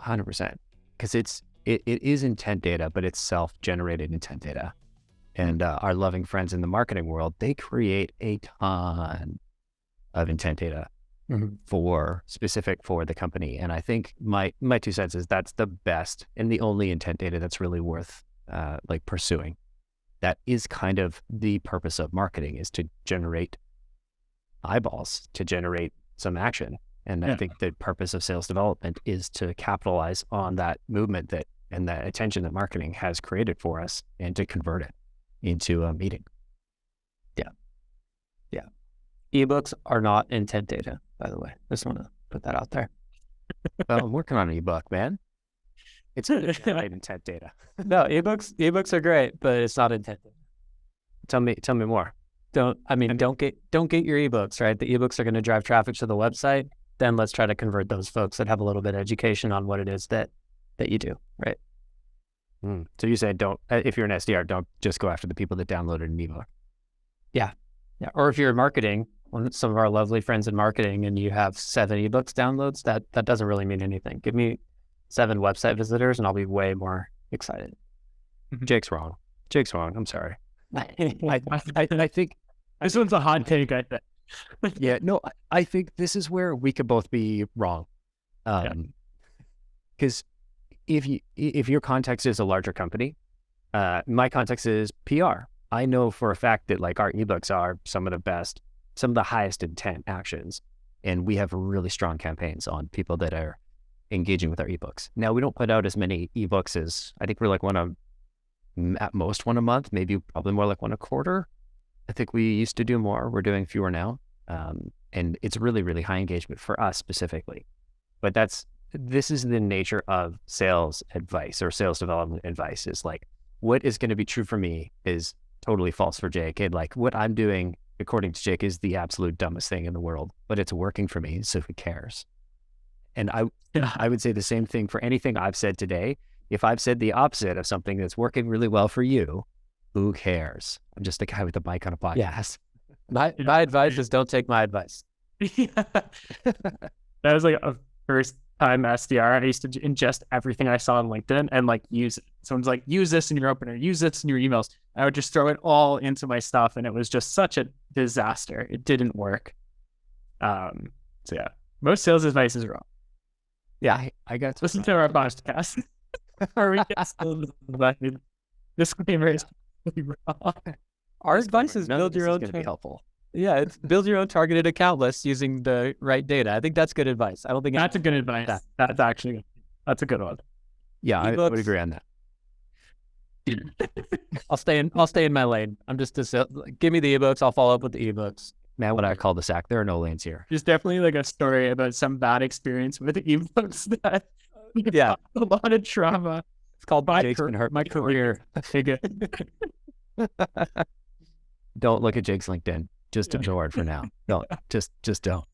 100%. Because it is intent data, but it's self-generated intent data. And our loving friends in the marketing world, they create a ton of intent data specific for the company. And I think my 2 cents is that's the best and the only intent data that's really worth like pursuing. That is kind of the purpose of marketing, is to generate eyeballs, to generate some action. And I think the purpose of sales development is to capitalize on that movement and that attention that marketing has created for us, and to convert it into a meeting. Yeah. Ebooks are not intent data, by the way. Just want to put that out there. Well, I'm working on an ebook, man. It's intent data. No, ebooks are great, but it's not intent data. Tell me more. Don't get your ebooks, right? The ebooks are going to drive traffic to the website. Then let's try to convert those folks that have a little bit of education on what it is that you do, right? So you say if you're an SDR, don't just go after the people that downloaded an ebook. Yeah. Or if you're in marketing, some of our lovely friends in marketing, and you have 7 ebooks downloads, that doesn't really mean anything. Give me 7 website visitors and I'll be way more excited. Jake's wrong. I'm sorry. I think this one's a hot take, I think. Yeah, no, I think this is where we could both be wrong. Because if your context is a larger company, my context is PR. I know for a fact that like our ebooks are some of the highest intent actions, and we have really strong campaigns on people that are engaging with our ebooks. Now, we don't put out as many ebooks as, I think we're like at most one a month, maybe probably more like one a quarter. I think we used to do more. We're doing fewer now. And it's really, really high engagement for us specifically. But this is the nature of sales advice or sales development advice, is like, what is going to be true for me is totally false for Jake. And like what I'm doing, according to Jake, is the absolute dumbest thing in the world, but it's working for me. So who cares? And I would say the same thing for anything I've said today. If I've said the opposite of something that's working really well for you, who cares? I'm just a guy with a mic on a podcast. My advice is don't take my advice. That was like a first time SDR. I used to ingest everything I saw on LinkedIn and like use it. Someone's like, use this in your opener, use this in your emails. I would just throw it all into my stuff, and it was just such a disaster. It didn't work. So yeah, most sales advice is wrong. Yeah, I got to listen to our podcast. Disclaimer is wrong. Our advice is build your own. Going to be helpful. Yeah, it's build your own targeted account list using the right data. I think that's good advice. I don't think that's a good advice. That's actually that's a good one. Yeah, I would agree on that. I'll stay in my lane. I'm just give me the ebooks. I'll follow up with the ebooks. Man, what I call the sack. There are no lanes here. There's definitely like a story about some bad experience with ebooks that a lot of trauma. It's called Jake's been hurt my career. Don't look at Jake's LinkedIn. Just ignore it for now. Don't. Just don't.